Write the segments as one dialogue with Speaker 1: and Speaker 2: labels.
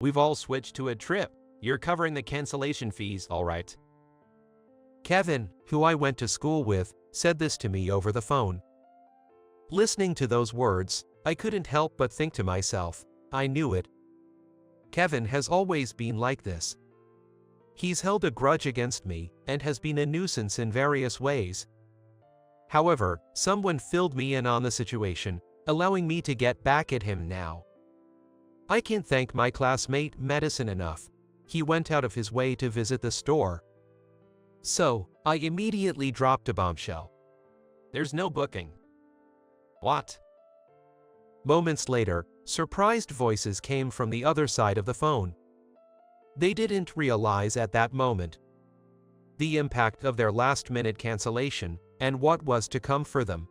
Speaker 1: We've all switched to a trip. You're covering the cancellation fees, all right.
Speaker 2: Kevin, who I went to school with, said this to me over the phone. Listening to those words, I couldn't help but think to myself, I knew it. Kevin has always been like this. He's held a grudge against me and has been a nuisance in various ways. However, someone filled me in on the situation, allowing me to get back at him now. I can't thank my classmate Medicine enough. He went out of his way to visit the store. So, I immediately dropped a bombshell.
Speaker 1: There's no booking. What?
Speaker 2: Moments later, surprised voices came from the other side of the phone. They didn't realize at that moment the impact of their last-minute cancellation and what was to come for them.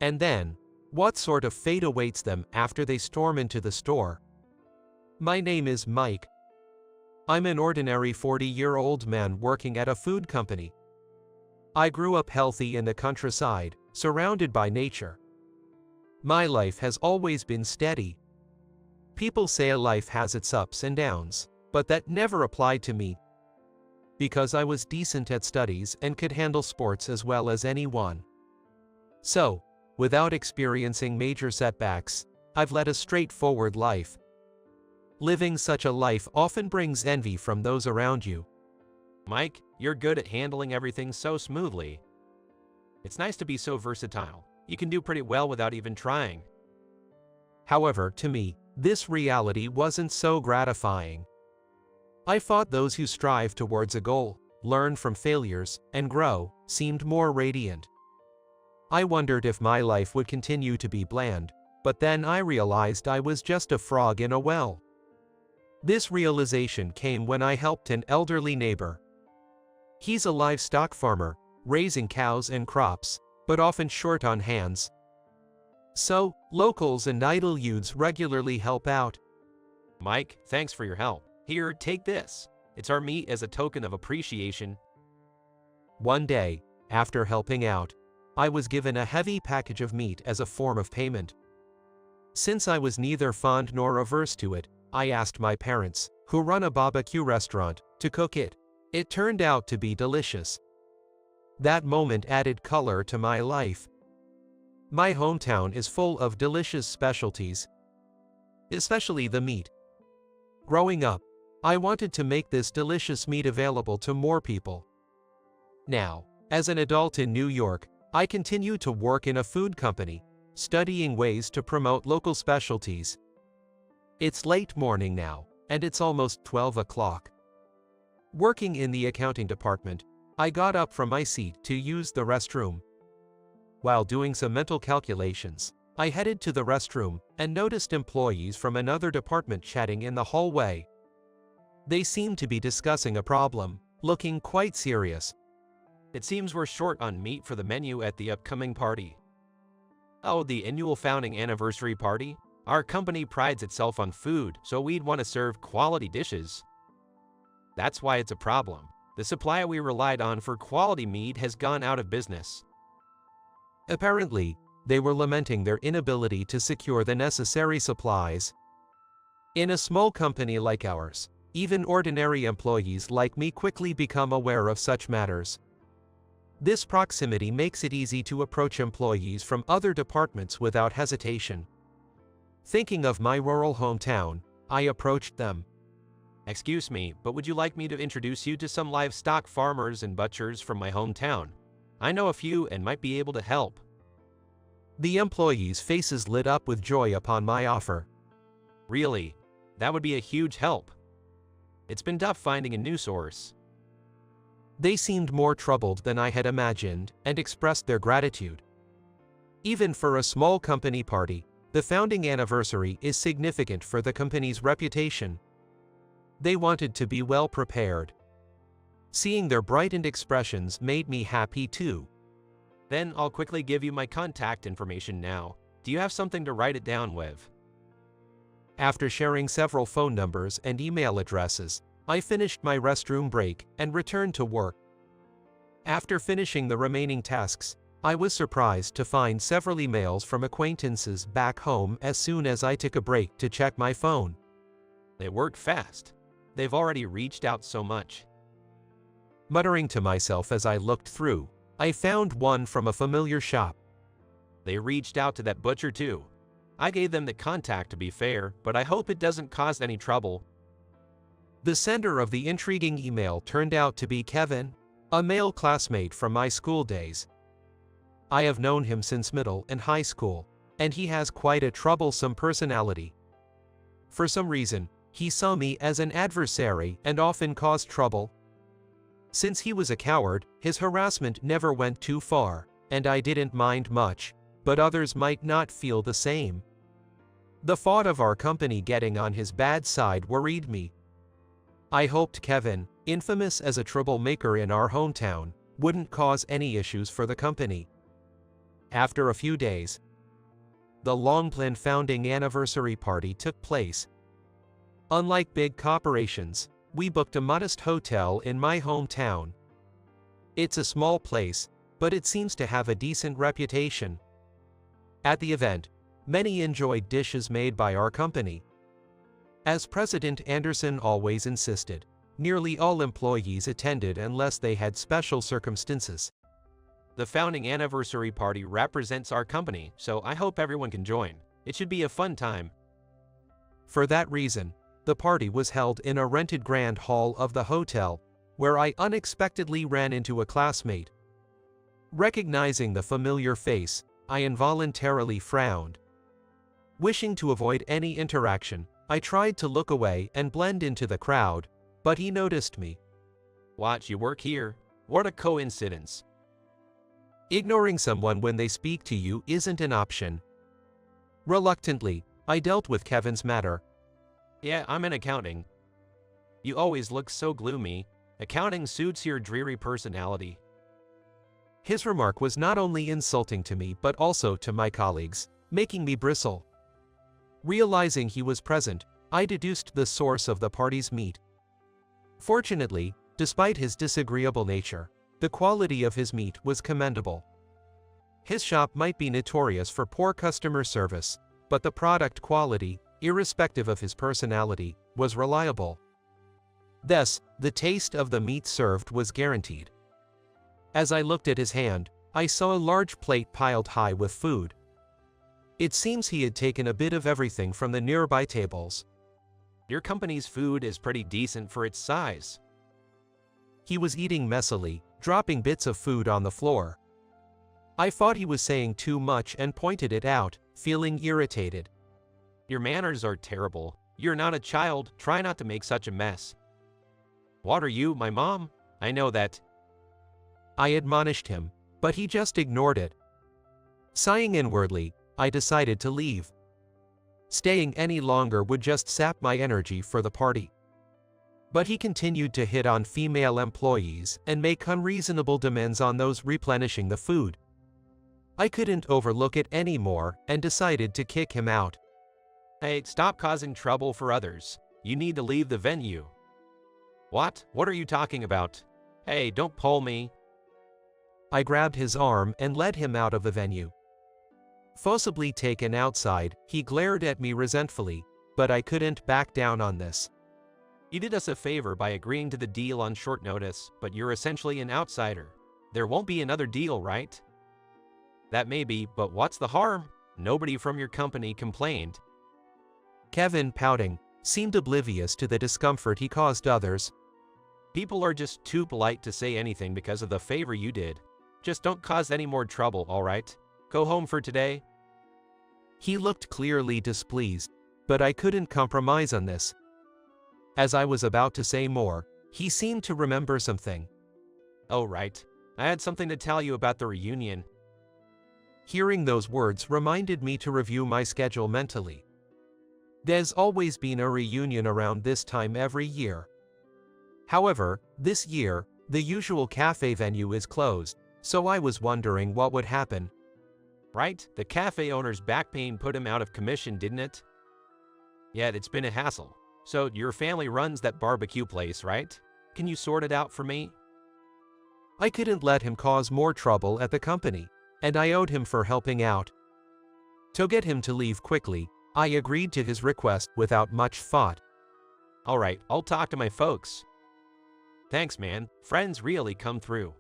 Speaker 2: And then, what sort of fate awaits them after they storm into the store. My name is Mike. I'm an ordinary 40-year-old man working at a food company. I grew up healthy in the countryside, surrounded by nature. My life has always been steady. People say a life has its ups and downs, but that never applied to me. Because I was decent at studies and could handle sports as well as anyone. So, without experiencing major setbacks, I've led a straightforward life. Living such a life often brings envy from those around you.
Speaker 1: Mike, you're good at handling everything so smoothly. It's nice to be so versatile. You can do pretty well without even trying.
Speaker 2: However, to me, this reality wasn't so gratifying. I thought those who strive towards a goal, learn from failures, and grow, seemed more radiant. I wondered if my life would continue to be bland, but then I realized I was just a frog in a well. This realization came when I helped an elderly neighbor. He's a livestock farmer, raising cows and crops, but often short on hands. So, locals and idle youths regularly help out.
Speaker 1: Mike, thanks for your help. Here, take this. It's our meat as a token of appreciation.
Speaker 2: One day, after helping out, I was given a heavy package of meat as a form of payment. Since I was neither fond nor averse to it, I asked my parents, who run a BBQ restaurant, to cook it. It turned out to be delicious. That moment added color to my life. My hometown is full of delicious specialties, especially the meat. Growing up, I wanted to make this delicious meat available to more people. Now, as an adult in New York, I continue to work in a food company, studying ways to promote local specialties. It's late morning now, and it's almost 12 o'clock. Working in the accounting department, I got up from my seat to use the restroom. While doing some mental calculations, I headed to the restroom and noticed employees from another department chatting in the hallway. They seemed to be discussing a problem, looking quite serious.
Speaker 1: It seems we're short on meat for the menu at the upcoming party. Oh, the annual founding anniversary party? Our company prides itself on food, so we'd want to serve quality dishes. That's why it's a problem. The supplier we relied on for quality meat has gone out of business.
Speaker 2: Apparently, they were lamenting their inability to secure the necessary supplies. In a small company like ours, even ordinary employees like me quickly become aware of such matters. This proximity makes it easy to approach employees from other departments without hesitation. Thinking of my rural hometown, I approached them.
Speaker 1: Excuse me, but would you like me to introduce you to some livestock farmers and butchers from my hometown? I know a few and might be able to help.
Speaker 2: The employees' faces lit up with joy upon my offer.
Speaker 1: Really? That would be a huge help. It's been tough finding a new source.
Speaker 2: They seemed more troubled than I had imagined and expressed their gratitude. Even for a small company party, the founding anniversary is significant for the company's reputation. They wanted to be well prepared. Seeing their brightened expressions made me happy too.
Speaker 1: Then I'll quickly give you my contact information now. Do you have something to write it down with?
Speaker 2: After sharing several phone numbers and email addresses, I finished my restroom break and returned to work. After finishing the remaining tasks, I was surprised to find several emails from acquaintances back home as soon as I took a break to check my phone.
Speaker 1: They work fast. They've already reached out so much.
Speaker 2: Muttering to myself as I looked through, I found one from a familiar shop.
Speaker 1: They reached out to that butcher too. I gave them the contact to be fair, but I hope it doesn't cause any trouble.
Speaker 2: The sender of the intriguing email turned out to be Kevin, a male classmate from my school days. I have known him since middle and high school, and he has quite a troublesome personality. For some reason, he saw me as an adversary and often caused trouble. Since he was a coward, his harassment never went too far, and I didn't mind much, but others might not feel the same. The thought of our company getting on his bad side worried me. I hoped Kevin, infamous as a troublemaker in our hometown, wouldn't cause any issues for the company. After a few days, the long-planned founding anniversary party took place. Unlike big corporations, we booked a modest hotel in my hometown. It's a small place, but it seems to have a decent reputation. At the event, many enjoyed dishes made by our company. As President Anderson always insisted, nearly all employees attended unless they had special circumstances.
Speaker 1: The founding anniversary party represents our company, so I hope everyone can join. It should be a fun time.
Speaker 2: For that reason, the party was held in a rented grand hall of the hotel, where I unexpectedly ran into a classmate. Recognizing the familiar face, I involuntarily frowned. Wishing to avoid any interaction, I tried to look away and blend into the crowd, but he noticed me.
Speaker 1: Watch, you work here? What a coincidence.
Speaker 2: Ignoring someone when they speak to you isn't an option. Reluctantly, I dealt with Kevin's matter.
Speaker 1: Yeah, I'm in accounting. You always look so gloomy. Accounting suits your dreary personality.
Speaker 2: His remark was not only insulting to me but also to my colleagues, making me bristle. Realizing he was present, I deduced the source of the party's meat. Fortunately, despite his disagreeable nature, the quality of his meat was commendable. His shop might be notorious for poor customer service, but the product quality, irrespective of his personality, was reliable. Thus, the taste of the meat served was guaranteed. As I looked at his hand, I saw a large plate piled high with food. It seems he had taken a bit of everything from the nearby tables.
Speaker 1: Your company's food is pretty decent for its size.
Speaker 2: He was eating messily, dropping bits of food on the floor. I thought he was saying too much and pointed it out, feeling irritated.
Speaker 1: Your manners are terrible. You're not a child. Try not to make such a mess. What are you, my mom? I know that.
Speaker 2: I admonished him, but he just ignored it. Sighing inwardly, I decided to leave. Staying any longer would just sap my energy for the party. But he continued to hit on female employees and make unreasonable demands on those replenishing the food. I couldn't overlook it anymore and decided to kick him out.
Speaker 1: Hey, stop causing trouble for others. You need to leave the venue. What? What are you talking about? Hey, don't pull me.
Speaker 2: I grabbed his arm and led him out of the venue. Forcibly taken outside, he glared at me resentfully, but I couldn't back down on this.
Speaker 1: You did us a favor by agreeing to the deal on short notice, but you're essentially an outsider. There won't be another deal, right? That may be, but what's the harm? Nobody from your company complained.
Speaker 2: Kevin, pouting, seemed oblivious to the discomfort he caused others.
Speaker 1: People are just too polite to say anything because of the favor you did. Just don't cause any more trouble, all right? Go home for today.
Speaker 2: He looked clearly displeased, but I couldn't compromise on this. As I was about to say more, he seemed to remember something.
Speaker 1: Oh, right. I had something to tell you about the reunion.
Speaker 2: Hearing those words reminded me to review my schedule mentally. There's always been a reunion around this time every year. However, this year, the usual cafe venue is closed, so I was wondering what would happen.
Speaker 1: Right? The cafe owner's back pain put him out of commission, didn't it? Yeah, it's been a hassle. So your family runs that barbecue place, right? Can you sort it out for me?
Speaker 2: I couldn't let him cause more trouble at the company, and I owed him for helping out. To get him to leave quickly, I agreed to his request without much thought.
Speaker 1: Alright, I'll talk to my folks. Thanks, man. Friends really come through.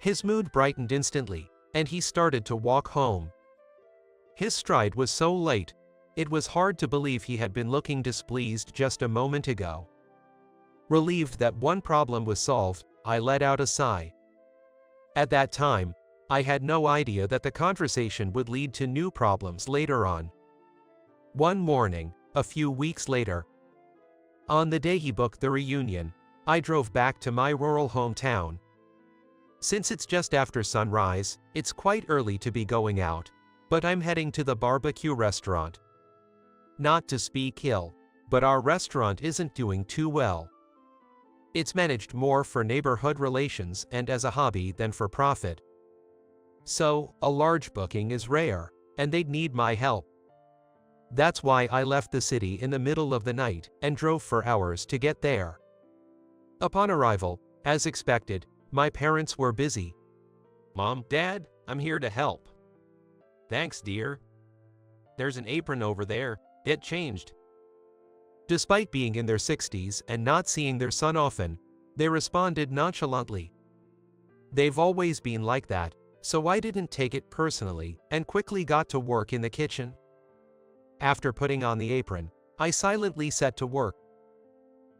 Speaker 2: His mood brightened instantly, and he started to walk home. His stride was so light, it was hard to believe he had been looking displeased just a moment ago. Relieved that one problem was solved, I let out a sigh. At that time, I had no idea that the conversation would lead to new problems later on. One morning, a few weeks later, on the day he booked the reunion, I drove back to my rural hometown. Since it's just after sunrise, it's quite early to be going out, but I'm heading to the barbecue restaurant. Not to speak ill, but our restaurant isn't doing too well. It's managed more for neighborhood relations and as a hobby than for profit. So, a large booking is rare, and they'd need my help. That's why I left the city in the middle of the night and drove for hours to get there. Upon arrival, as expected, my parents were busy.
Speaker 1: Mom, Dad, I'm here to help. Thanks, dear. There's an apron over there. It changed.
Speaker 2: Despite being in their 60s and not seeing their son often, they responded nonchalantly. They've always been like that, so I didn't take it personally and quickly got to work in the kitchen. After putting on the apron, I silently set to work.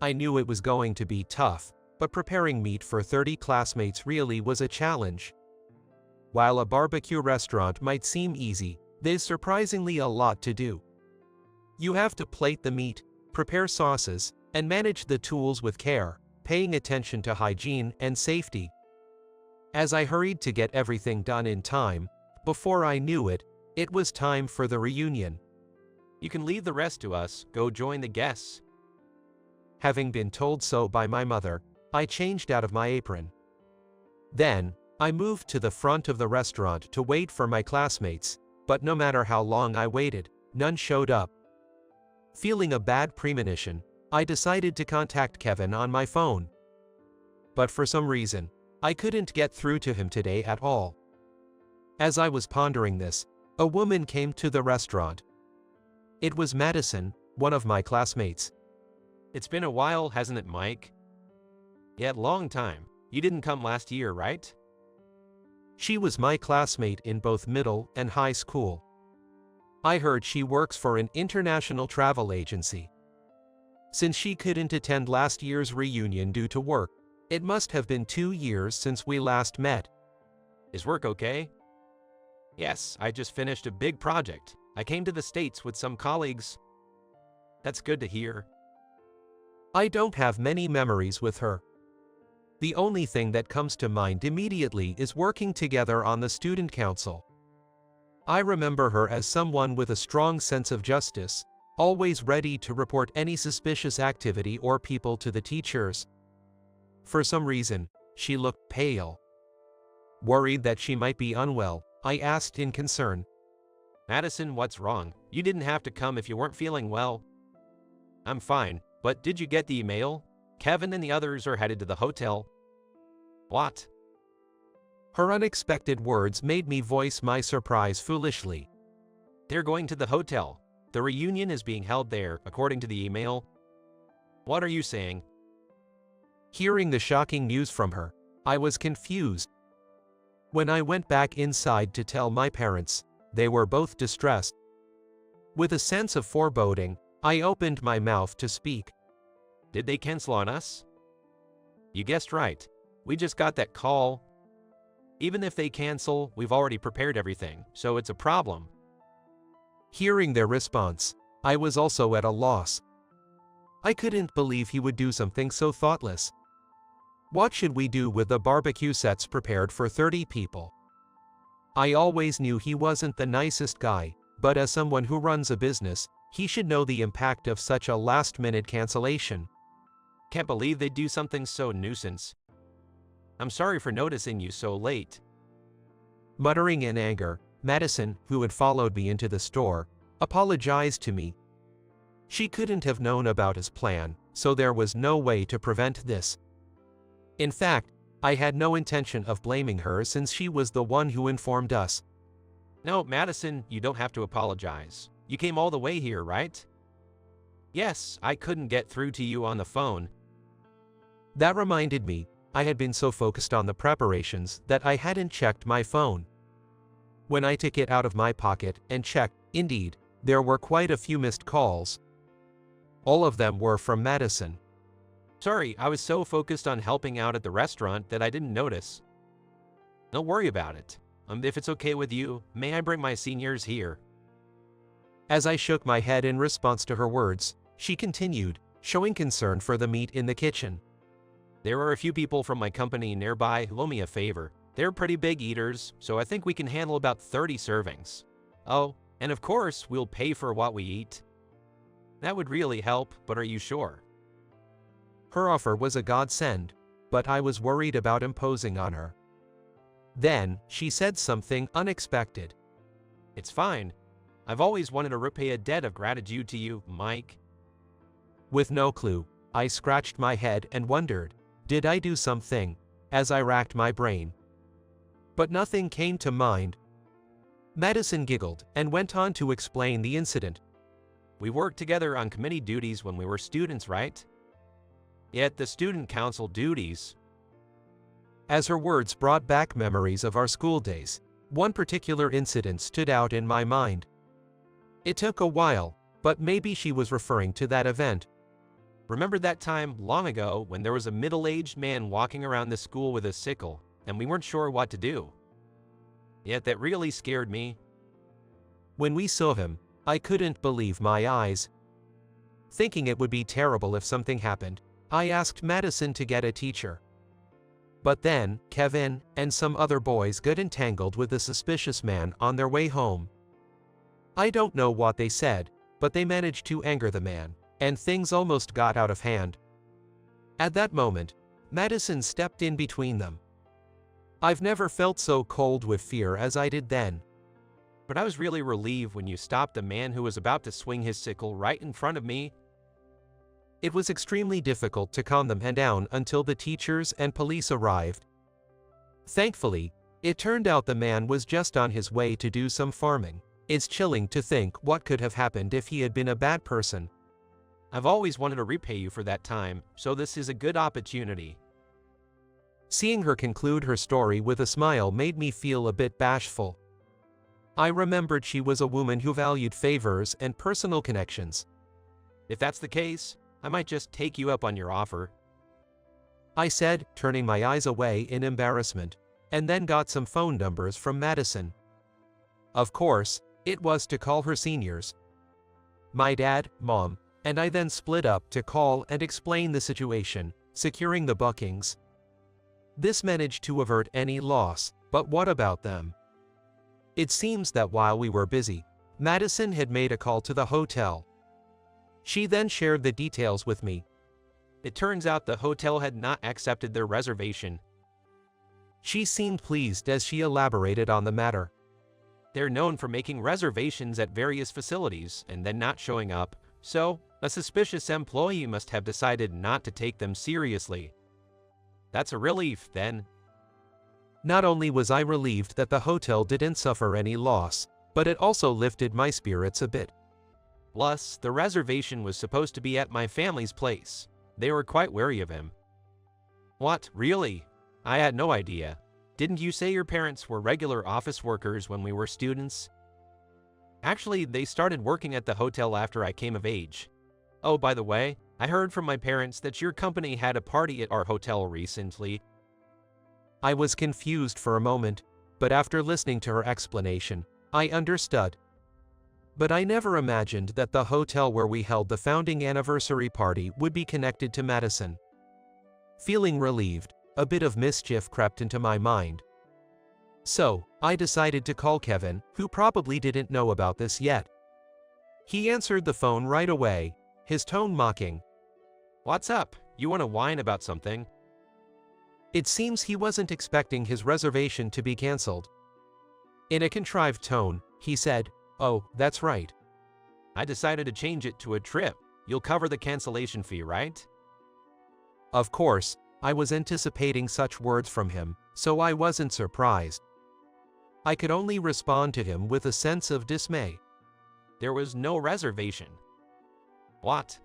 Speaker 2: I knew it was going to be tough, but preparing meat for 30 classmates really was a challenge. While a barbecue restaurant might seem easy, there's surprisingly a lot to do. You have to plate the meat, prepare sauces, and manage the tools with care, paying attention to hygiene and safety. As I hurried to get everything done in time, before I knew it, it was time for the reunion.
Speaker 1: You can leave the rest to us, go join the guests.
Speaker 2: Having been told so by my mother, I changed out of my apron. Then, I moved to the front of the restaurant to wait for my classmates, but no matter how long I waited, none showed up. Feeling a bad premonition, I decided to contact Kevin on my phone. But for some reason, I couldn't get through to him today at all. As I was pondering this, a woman came to the restaurant. It was Madison, one of my classmates.
Speaker 1: It's been a while, hasn't it, Mike? Yeah, long time. You didn't come last year, right?
Speaker 2: She was my classmate in both middle and high school. I heard she works for an international travel agency. Since she couldn't attend last year's reunion due to work, it must have been 2 years since we last met.
Speaker 1: Is work okay? Yes, I just finished a big project. I came to the States with some colleagues. That's good to hear.
Speaker 2: I don't have many memories with her. The only thing that comes to mind immediately is working together on the student council. I remember her as someone with a strong sense of justice, always ready to report any suspicious activity or people to the teachers. For some reason, she looked pale. Worried that she might be unwell, I asked in concern.
Speaker 1: Madison, what's wrong? You didn't have to come if you weren't feeling well. I'm fine, but did you get the email? Kevin and the others are headed to the hotel. What?
Speaker 2: Her unexpected words made me voice my surprise foolishly.
Speaker 1: They're going to the hotel. The reunion is being held there, according to the email. What are you saying?
Speaker 2: Hearing the shocking news from her, I was confused. When I went back inside to tell my parents, they were both distressed. With a sense of foreboding, I opened my mouth to speak.
Speaker 1: Did they cancel on us? You guessed right. We just got that call. Even if they cancel, we've already prepared everything, so it's a problem.
Speaker 2: Hearing their response, I was also at a loss. I couldn't believe he would do something so thoughtless. What should we do with the barbecue sets prepared for 30 people? I always knew he wasn't the nicest guy, but as someone who runs a business, he should know the impact of such a last-minute cancellation.
Speaker 1: Can't believe they'd do something so nuisance. I'm sorry for noticing you so late.
Speaker 2: Muttering in anger, Madison, who had followed me into the store, apologized to me. She couldn't have known about his plan, so there was no way to prevent this. In fact, I had no intention of blaming her since she was the one who informed us.
Speaker 1: No, Madison, you don't have to apologize. You came all the way here, right? Yes, I couldn't get through to you on the phone.
Speaker 2: That reminded me, I had been so focused on the preparations that I hadn't checked my phone. When I took it out of my pocket and checked, indeed, there were quite a few missed calls. All of them were from Madison.
Speaker 1: Sorry, I was so focused on helping out at the restaurant that I didn't notice. Don't worry about it. If it's okay with you, may I bring my seniors here?
Speaker 2: As I shook my head in response to her words, she continued, showing concern for the meat in the kitchen.
Speaker 1: There are a few people from my company nearby who owe me a favor. They're pretty big eaters, so I think we can handle about 30 servings. Oh, and of course, we'll pay for what we eat. That would really help, but are you sure?
Speaker 2: Her offer was a godsend, but I was worried about imposing on her. Then, she said something unexpected.
Speaker 1: It's fine. I've always wanted to repay a debt of gratitude to you, Mike.
Speaker 2: With no clue, I scratched my head and wondered, did I do something, as I racked my brain? But nothing came to mind. Madison giggled and went on to explain the incident.
Speaker 1: We worked together on committee duties when we were students, right? Yet the student council duties.
Speaker 2: As her words brought back memories of our school days, one particular incident stood out in my mind. It took a while, but maybe she was referring to that event.
Speaker 1: Remember that time long ago when there was a middle-aged man walking around the school with a sickle, and we weren't sure what to do? Yet that really scared me.
Speaker 2: When we saw him, I couldn't believe my eyes. Thinking it would be terrible if something happened, I asked Madison to get a teacher. But then, Kevin and some other boys got entangled with the suspicious man on their way home. I don't know what they said, but they managed to anger the man, and things almost got out of hand. At that moment, Madison stepped in between them. I've never felt so cold with fear as I did then.
Speaker 1: But I was really relieved when you stopped a man who was about to swing his sickle right in front of me.
Speaker 2: It was extremely difficult to calm them down until the teachers and police arrived. Thankfully, it turned out the man was just on his way to do some farming. It's chilling to think what could have happened if he had been a bad person.
Speaker 1: I've always wanted to repay you for that time, so this is a good opportunity.
Speaker 2: Seeing her conclude her story with a smile made me feel a bit bashful. I remembered she was a woman who valued favors and personal connections.
Speaker 1: If that's the case, I might just take you up on your offer,
Speaker 2: I said, turning my eyes away in embarrassment, and then got some phone numbers from Madison. Of course, it was to call her seniors. My dad, mom, and I then split up to call and explain the situation, securing the bookings. This managed to avert any loss, but what about them? It seems that while we were busy, Madison had made a call to the hotel. She then shared the details with me.
Speaker 1: It turns out the hotel had not accepted their reservation.
Speaker 2: She seemed pleased as she elaborated on the matter.
Speaker 1: They're known for making reservations at various facilities and then not showing up, so a suspicious employee must have decided not to take them seriously. That's a relief, then.
Speaker 2: Not only was I relieved that the hotel didn't suffer any loss, but it also lifted my spirits a bit.
Speaker 1: Plus, the reservation was supposed to be at my family's place. They were quite wary of him. What, really? I had no idea. Didn't you say your parents were regular office workers when we were students? Actually, they started working at the hotel after I came of age. Oh, by the way, I heard from my parents that your company had a party at our hotel recently.
Speaker 2: I was confused for a moment, but after listening to her explanation, I understood. But I never imagined that the hotel where we held the founding anniversary party would be connected to Madison. Feeling relieved, a bit of mischief crept into my mind. So, I decided to call Kevin, who probably didn't know about this yet. He answered the phone right away, his tone mocking.
Speaker 1: What's up? You want to whine about something?
Speaker 2: It seems he wasn't expecting his reservation to be cancelled. In a contrived tone, he said, "Oh, that's right.
Speaker 1: I decided to change it to a trip. You'll cover the cancellation fee, right?"
Speaker 2: Of course, I was anticipating such words from him, so I wasn't surprised. I could only respond to him with a sense of dismay.
Speaker 1: There was no reservation. What?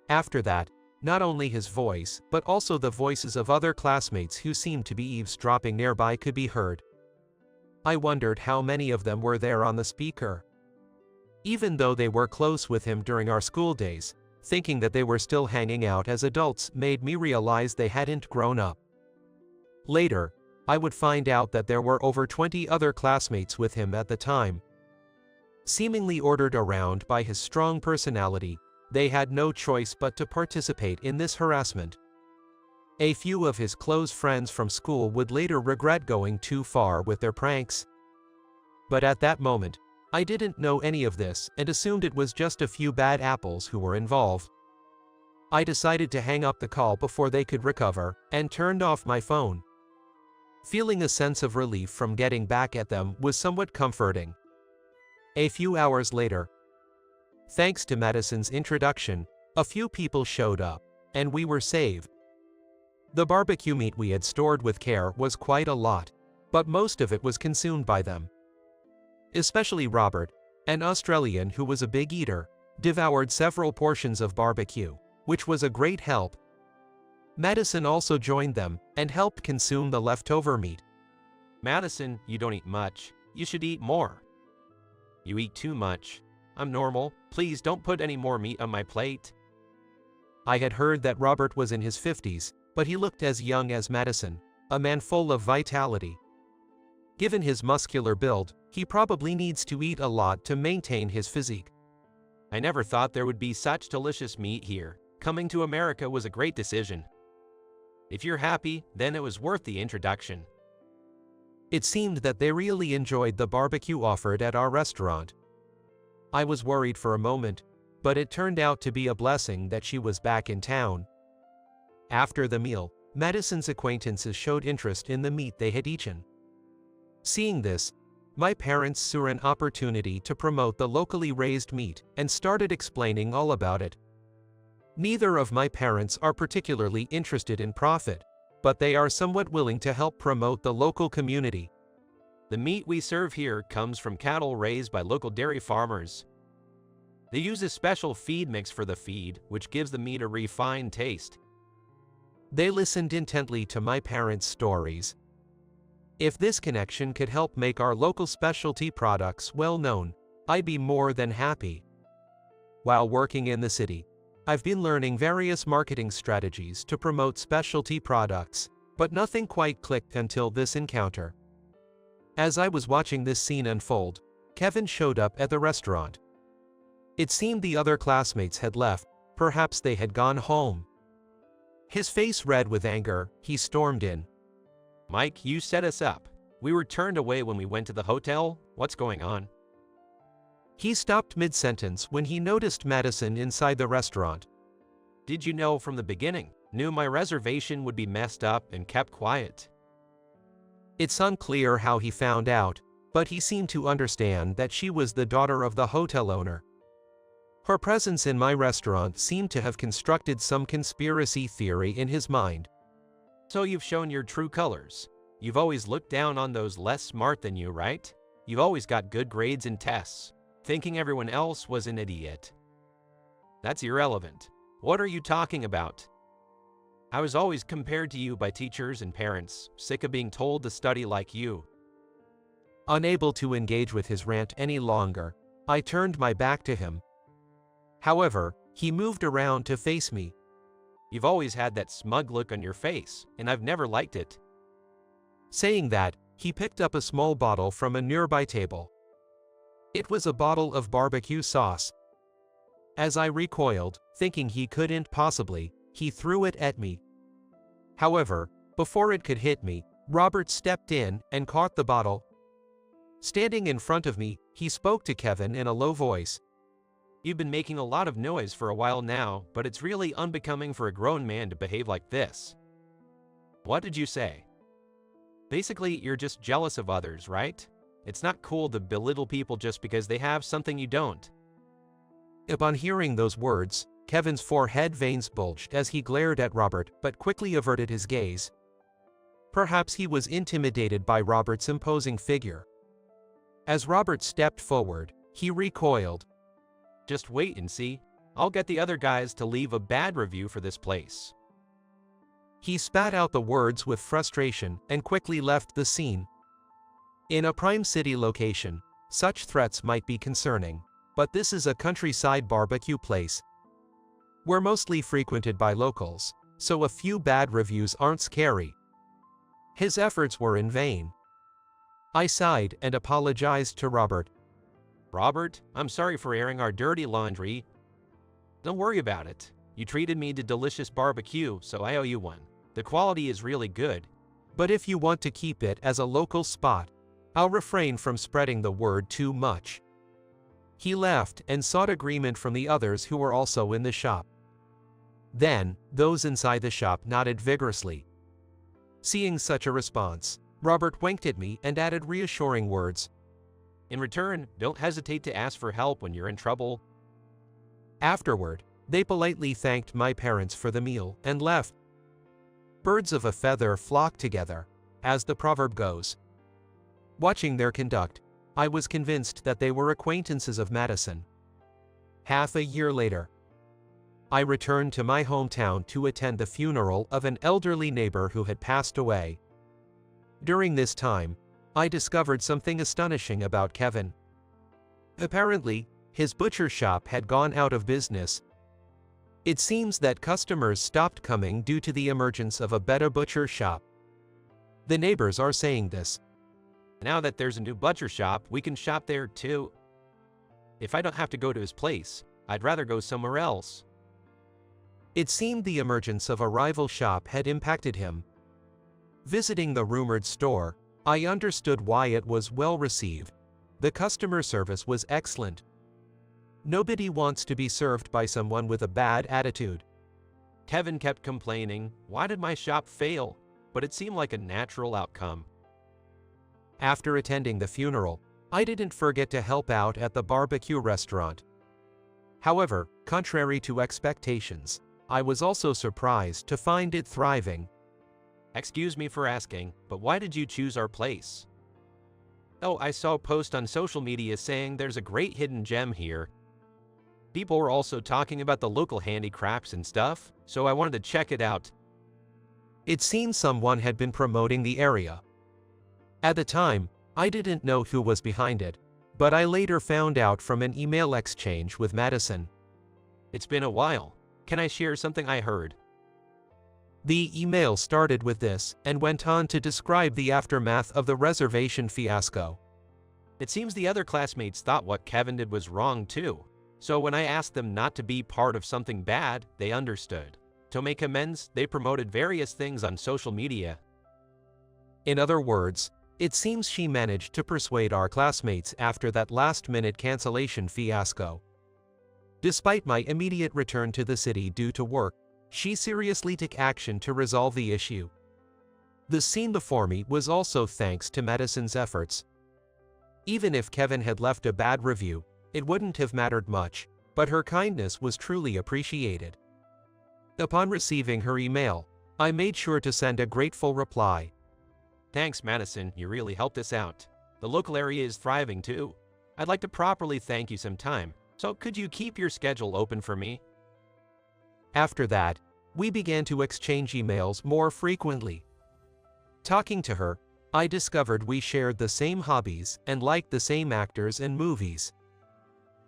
Speaker 2: After that, not only his voice, but also the voices of other classmates who seemed to be eavesdropping nearby could be heard. I wondered how many of them were there on the speaker. Even though they were close with him during our school days, thinking that they were still hanging out as adults made me realize they hadn't grown up. Later, I would find out that there were over 20 other classmates with him at the time. Seemingly ordered around by his strong personality, they had no choice but to participate in this harassment. A few of his close friends from school would later regret going too far with their pranks. But at that moment, I didn't know any of this and assumed it was just a few bad apples who were involved. I decided to hang up the call before they could recover and turned off my phone. Feeling a sense of relief from getting back at them was somewhat comforting. A few hours later, thanks to Madison's introduction, a few people showed up, and we were saved. The barbecue meat we had stored with care was quite a lot, but most of it was consumed by them. Especially Robert, an Australian who was a big eater, devoured several portions of barbecue, which was a great help. Madison also joined them and helped consume the leftover meat.
Speaker 1: Madison, you don't eat much. You should eat more. You eat too much. I'm normal. Please don't put any more meat on my plate.
Speaker 2: I had heard that Robert was in his 50s, but he looked as young as Madison, a man full of vitality. Given his muscular build, he probably needs to eat a lot to maintain his physique.
Speaker 1: I never thought there would be such delicious meat here. Coming to America was a great decision. If you're happy, then it was worth the introduction.
Speaker 2: It seemed that they really enjoyed the barbecue offered at our restaurant. I was worried for a moment, but it turned out to be a blessing that she was back in town. After the meal, Madison's acquaintances showed interest in the meat they had eaten. Seeing this, my parents saw an opportunity to promote the locally raised meat and started explaining all about it. Neither of my parents are particularly interested in profit, but they are somewhat willing to help promote the local community.
Speaker 1: The meat we serve here comes from cattle raised by local dairy farmers. They use a special feed mix for the feed, which gives the meat a refined taste.
Speaker 2: They listened intently to my parents' stories. If this connection could help make our local specialty products well known, I'd be more than happy. While working in the city, I've been learning various marketing strategies to promote specialty products, but nothing quite clicked until this encounter. As I was watching this scene unfold, Kevin showed up at the restaurant. It seemed the other classmates had left, perhaps they had gone home. His face red with anger, he stormed in.
Speaker 1: Mike, you set us up. We were turned away when we went to the hotel. What's going on?
Speaker 2: He stopped mid-sentence when he noticed Madison inside the restaurant.
Speaker 1: Did you know from the beginning? Knew my reservation would be messed up and kept quiet.
Speaker 2: It's unclear how he found out, but he seemed to understand that she was the daughter of the hotel owner. Her presence in my restaurant seemed to have constructed some conspiracy theory in his mind.
Speaker 1: So you've shown your true colors. You've always looked down on those less smart than you, right? You've always got good grades in tests, thinking everyone else was an idiot. That's irrelevant. What are you talking about? I was always compared to you by teachers and parents, sick of being told to study like you.
Speaker 2: Unable to engage with his rant any longer, I turned my back to him. However, he moved around to face me.
Speaker 1: You've always had that smug look on your face, and I've never liked it.
Speaker 2: Saying that, he picked up a small bottle from a nearby table. It was a bottle of barbecue sauce. As I recoiled, thinking he couldn't possibly, he threw it at me. However, before it could hit me, Robert stepped in and caught the bottle. Standing in front of me, he spoke to Kevin in a low voice.
Speaker 1: You've been making a lot of noise for a while now, but it's really unbecoming for a grown man to behave like this. What did you say? Basically, you're just jealous of others, right? It's not cool to belittle people just because they have something you don't.
Speaker 2: Upon hearing those words, Kevin's forehead veins bulged as he glared at Robert but quickly averted his gaze. Perhaps he was intimidated by Robert's imposing figure. As Robert stepped forward, he recoiled.
Speaker 1: Just wait and see. I'll get the other guys to leave a bad review for this place."
Speaker 2: He spat out the words with frustration and quickly left the scene. In a prime city location, such threats might be concerning, but this is a countryside barbecue place. We're mostly frequented by locals, so a few bad reviews aren't scary. His efforts were in vain. I sighed and apologized to Robert.
Speaker 1: "Robert, I'm sorry for airing our dirty laundry. Don't worry about it. You treated me to delicious barbecue, so I owe you one. The quality is really good.
Speaker 2: But if you want to keep it as a local spot, I'll refrain from spreading the word too much." He laughed and sought agreement from the others who were also in the shop. Then, those inside the shop nodded vigorously. Seeing such a response, Robert winked at me and added reassuring words.
Speaker 1: In return, don't hesitate to ask for help when you're in trouble.
Speaker 2: Afterward, they politely thanked my parents for the meal and left. Birds of a feather flock together, as the proverb goes. Watching their conduct, I was convinced that they were acquaintances of Madison. Half a year later, I returned to my hometown to attend the funeral of an elderly neighbor who had passed away. During this time, I discovered something astonishing about Kevin. Apparently, his butcher shop had gone out of business. It seems that customers stopped coming due to the emergence of a better butcher shop. The neighbors are saying this.
Speaker 1: Now that there's a new butcher shop, we can shop there too. If I don't have to go to his place, I'd rather go somewhere else.
Speaker 2: It seemed the emergence of a rival shop had impacted him. Visiting the rumored store, I understood why it was well received. The customer service was excellent. Nobody wants to be served by someone with a bad attitude.
Speaker 1: Kevin kept complaining, "Why did my shop fail?" But it seemed like a natural outcome.
Speaker 2: After attending the funeral, I didn't forget to help out at the barbecue restaurant. However, contrary to expectations, I was also surprised to find it thriving.
Speaker 1: "Excuse me for asking, but why did you choose our place?" "Oh, I saw a post on social media saying there's a great hidden gem here. People were also talking about the local handicrafts and stuff, so I wanted to check it out."
Speaker 2: It seemed someone had been promoting the area. At the time, I didn't know who was behind it, but I later found out from an email exchange with Madison.
Speaker 1: "It's been a while. Can I share something I heard?"
Speaker 2: The email started with this and went on to describe the aftermath of the reservation fiasco.
Speaker 1: "It seems the other classmates thought what Kevin did was wrong too. So when I asked them not to be part of something bad, they understood. To make amends, they promoted various things on social media."
Speaker 2: In other words, it seems she managed to persuade our classmates after that last-minute cancellation fiasco. Despite my immediate return to the city due to work, she seriously took action to resolve the issue. The scene before me was also thanks to Madison's efforts. Even if Kevin had left a bad review, it wouldn't have mattered much, but her kindness was truly appreciated. Upon receiving her email, I made sure to send a grateful reply.
Speaker 1: "Thanks, Madison, you really helped us out. The local area is thriving too. I'd like to properly thank you sometime, so could you keep your schedule open for me?"
Speaker 2: After that, we began to exchange emails more frequently. Talking to her, I discovered we shared the same hobbies and liked the same actors and movies.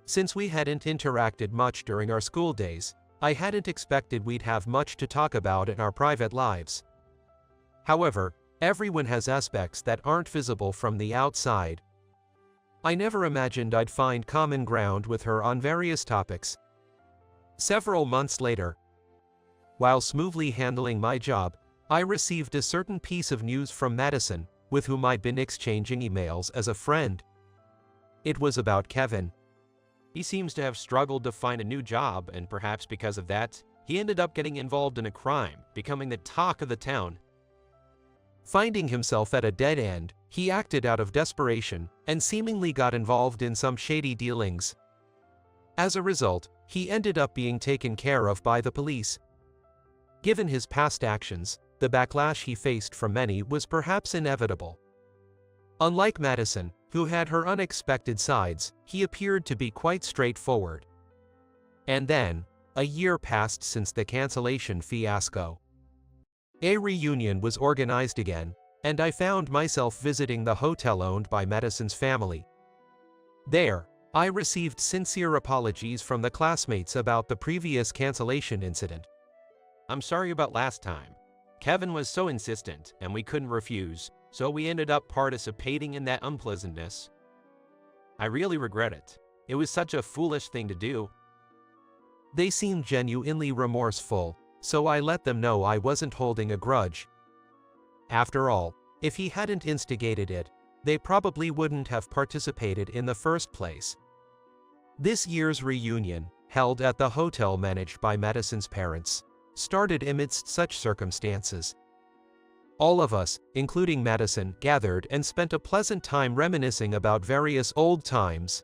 Speaker 2: Since we hadn't interacted much during our school days, I hadn't expected we'd have much to talk about in our private lives. However, everyone has aspects that aren't visible from the outside. I never imagined I'd find common ground with her on various topics. Several months later, while smoothly handling my job, I received a certain piece of news from Madison, with whom I'd been exchanging emails as a friend. It was about Kevin.
Speaker 1: He seems to have struggled to find a new job, and perhaps because of that, he ended up getting involved in a crime, becoming the talk of the town.
Speaker 2: Finding himself at a dead end, he acted out of desperation and seemingly got involved in some shady dealings. As a result, he ended up being taken care of by the police. Given his past actions, the backlash he faced from many was perhaps inevitable. Unlike Madison, who had her unexpected sides, he appeared to be quite straightforward. And then, a year passed since the cancellation fiasco. A reunion was organized again, and I found myself visiting the hotel owned by Madison's family. There, I received sincere apologies from the classmates about the previous cancellation incident.
Speaker 1: I'm sorry about last time. Kevin was so insistent, and we couldn't refuse, so we ended up participating in that unpleasantness. I really regret it. It was such a foolish thing to do.
Speaker 2: They seemed genuinely remorseful, so I let them know I wasn't holding a grudge. After all, if he hadn't instigated it, they probably wouldn't have participated in the first place. This year's reunion, held at the hotel managed by Madison's parents, started amidst such circumstances. All of us, including Madison, gathered and spent a pleasant time reminiscing about various old times.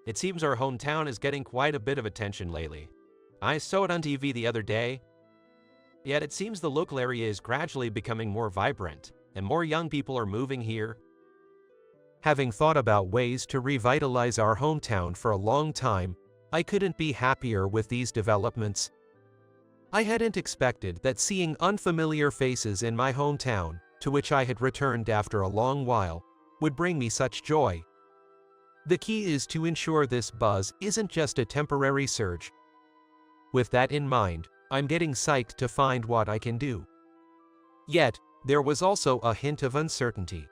Speaker 1: It seems our hometown is getting quite a bit of attention lately. I saw it on TV the other day. Yet it seems the local area is gradually becoming more vibrant, and more young people are moving here.
Speaker 2: Having thought about ways to revitalize our hometown for a long time, I couldn't be happier with these developments. I hadn't expected that seeing unfamiliar faces in my hometown, to which I had returned after a long while, would bring me such joy. The key is to ensure this buzz isn't just a temporary surge. With that in mind, I'm getting psyched to find what I can do. Yet, there was also a hint of uncertainty.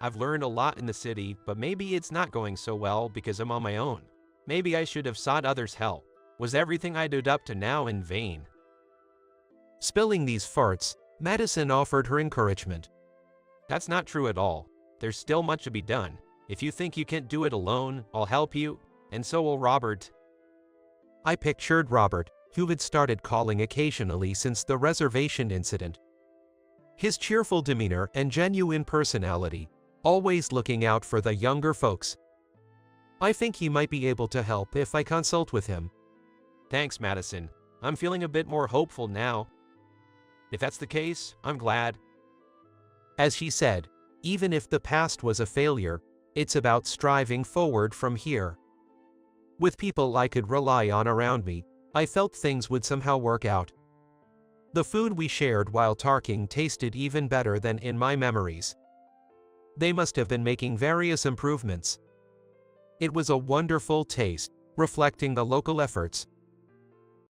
Speaker 1: I've learned a lot in the city, but maybe it's not going so well because I'm on my own. Maybe I should have sought others' help. Was everything I did up to now in vain?
Speaker 2: Spilling these farts, Madison offered her encouragement.
Speaker 1: That's not true at all. There's still much to be done. If you think you can't do it alone, I'll help you, and so will Robert.
Speaker 2: I pictured Robert, who had started calling occasionally since the reservation incident. His cheerful demeanor and genuine personality, always looking out for the younger folks. I think he might be able to help if I consult with him.
Speaker 1: Thanks, Madison. I'm feeling a bit more hopeful now. If that's the case, I'm glad.
Speaker 2: As she said, even if the past was a failure, it's about striving forward from here. With people I could rely on around me, I felt things would somehow work out. The food we shared while talking tasted even better than in my memories. They must have been making various improvements. It was a wonderful taste, reflecting the local efforts,